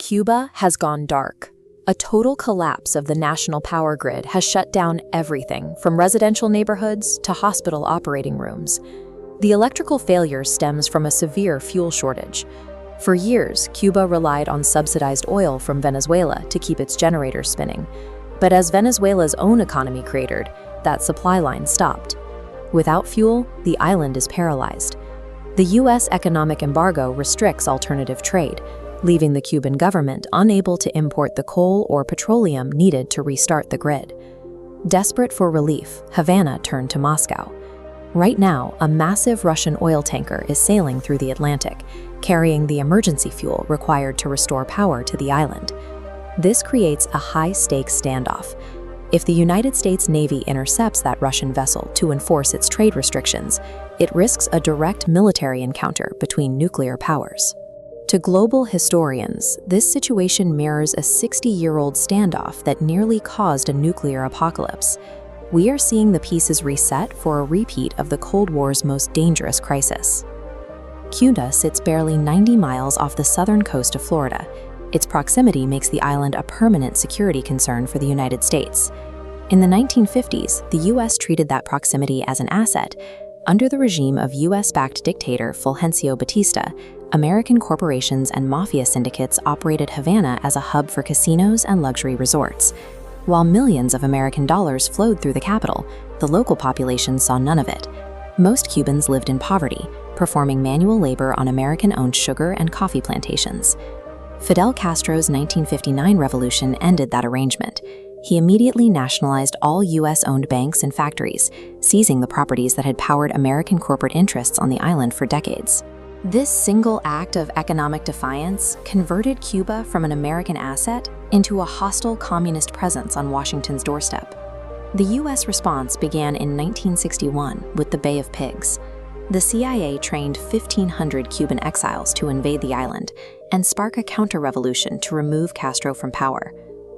Cuba has gone dark. A total collapse of the national power grid has shut down everything from residential neighborhoods to hospital operating rooms. The electrical failure stems from a severe fuel shortage. For years, Cuba relied on subsidized oil from Venezuela to keep its generators spinning. But as Venezuela's own economy cratered, that supply line stopped. Without fuel, the island is paralyzed. The U.S. economic embargo restricts alternative trade, leaving the Cuban government unable to import the coal or petroleum needed to restart the grid. Desperate for relief, Havana turned to Moscow. Right now, a massive Russian oil tanker is sailing through the Atlantic, carrying the emergency fuel required to restore power to the island. This creates a high-stakes standoff. If the United States Navy intercepts that Russian vessel to enforce its trade restrictions, it risks a direct military encounter between nuclear powers. To global historians, this situation mirrors a 60-year-old standoff that nearly caused a nuclear apocalypse. We are seeing the pieces reset for a repeat of the Cold War's most dangerous crisis. Cuba sits barely 90 miles off the southern coast of Florida. Its proximity makes the island a permanent security concern for the United States. In the 1950s, the U.S. treated that proximity as an asset. Under the regime of U.S.-backed dictator Fulgencio Batista, American corporations and mafia syndicates operated Havana as a hub for casinos and luxury resorts. While millions of American dollars flowed through the capital, the local population saw none of it. Most Cubans lived in poverty, performing manual labor on American-owned sugar and coffee plantations. Fidel Castro's 1959 revolution ended that arrangement. He immediately nationalized all U.S.-owned banks and factories, seizing the properties that had powered American corporate interests on the island for decades. This single act of economic defiance converted Cuba from an American asset into a hostile communist presence on Washington's doorstep. The U.S. response began in 1961 with the Bay of Pigs. The CIA trained 1,500 Cuban exiles to invade the island and spark a counter-revolution to remove Castro from power.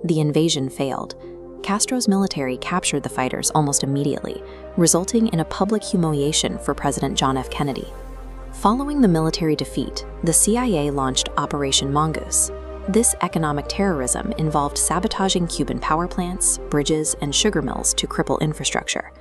The invasion failed. Castro's military captured the fighters almost immediately, resulting in a public humiliation for President John F. Kennedy. Following the military defeat, the CIA launched Operation Mongoose. This economic terrorism involved sabotaging Cuban power plants, bridges, and sugar mills to cripple infrastructure.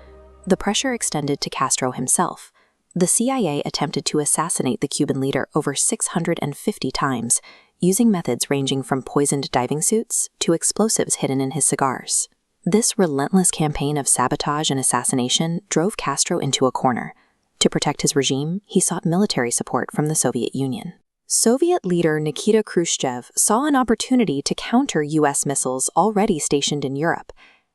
The pressure extended to Castro himself. The CIA attempted to assassinate the Cuban leader over 650 times, using methods ranging from poisoned diving suits to explosives hidden in his cigars. This relentless campaign of sabotage and assassination drove Castro into a corner. To protect his regime, he sought military support from the Soviet Union. Soviet leader Nikita Khrushchev saw an opportunity to counter U.S. missiles already stationed in Europe.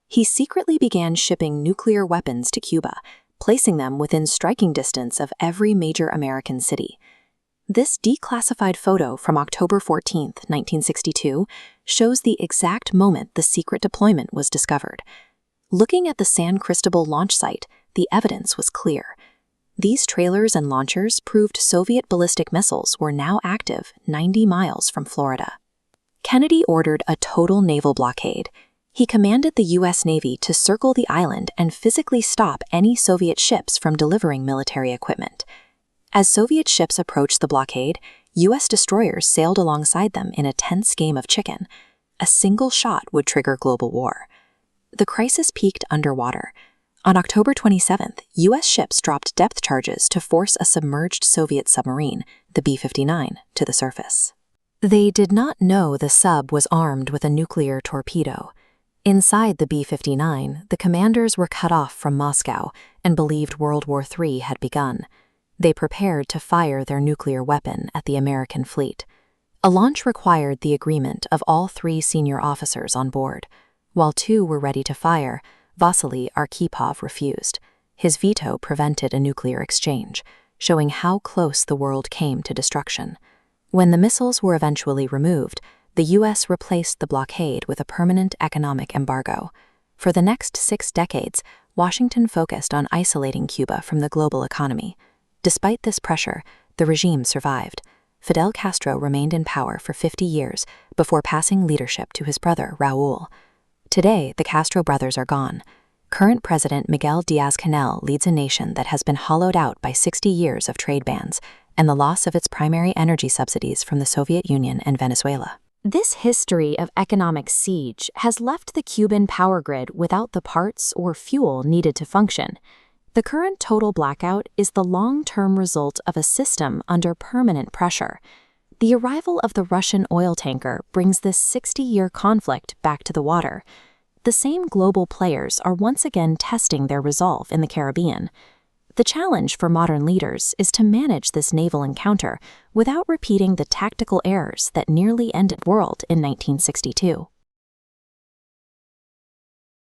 He secretly began shipping nuclear weapons to Cuba, placing them within striking distance of every major American city. This declassified photo from October 14, 1962, shows the exact moment the secret deployment was discovered. Looking at the San Cristobal launch site, the evidence was clear. These trailers and launchers proved Soviet ballistic missiles were now active 90 miles from Florida. Kennedy ordered a total naval blockade. He commanded the U.S. Navy to circle the island and physically stop any Soviet ships from delivering military equipment. As Soviet ships approached the blockade, U.S. destroyers sailed alongside them in a tense game of chicken. A single shot would trigger global war. The crisis peaked underwater. On October 27th, U.S. ships dropped depth charges to force a submerged Soviet submarine, the B-59, to the surface. They did not know the sub was armed with a nuclear torpedo. Inside the B-59, the commanders were cut off from Moscow and believed World War III had begun. They prepared to fire their nuclear weapon at the American fleet. A launch required the agreement of all 3 senior officers on board. While 2 were ready to fire, Vasily Arkhipov refused. His veto prevented a nuclear exchange, showing how close the world came to destruction. When the missiles were eventually removed, the U.S. replaced the blockade with a permanent economic embargo. For the next 6 decades, Washington focused on isolating Cuba from the global economy. Despite this pressure, the regime survived. Fidel Castro remained in power for 50 years before passing leadership to his brother, Raúl. Today, the Castro brothers are gone. Current President Miguel Díaz-Canel leads a nation that has been hollowed out by 60 years of trade bans and the loss of its primary energy subsidies from the Soviet Union and Venezuela. This history of economic siege has left the Cuban power grid without the parts or fuel needed to function. The current total blackout is the long-term result of a system under permanent pressure. The arrival of the Russian oil tanker brings this 60-year conflict back to the water. The same global players are once again testing their resolve in the Caribbean. The challenge for modern leaders is to manage this naval encounter without repeating the tactical errors that nearly ended the world in 1962.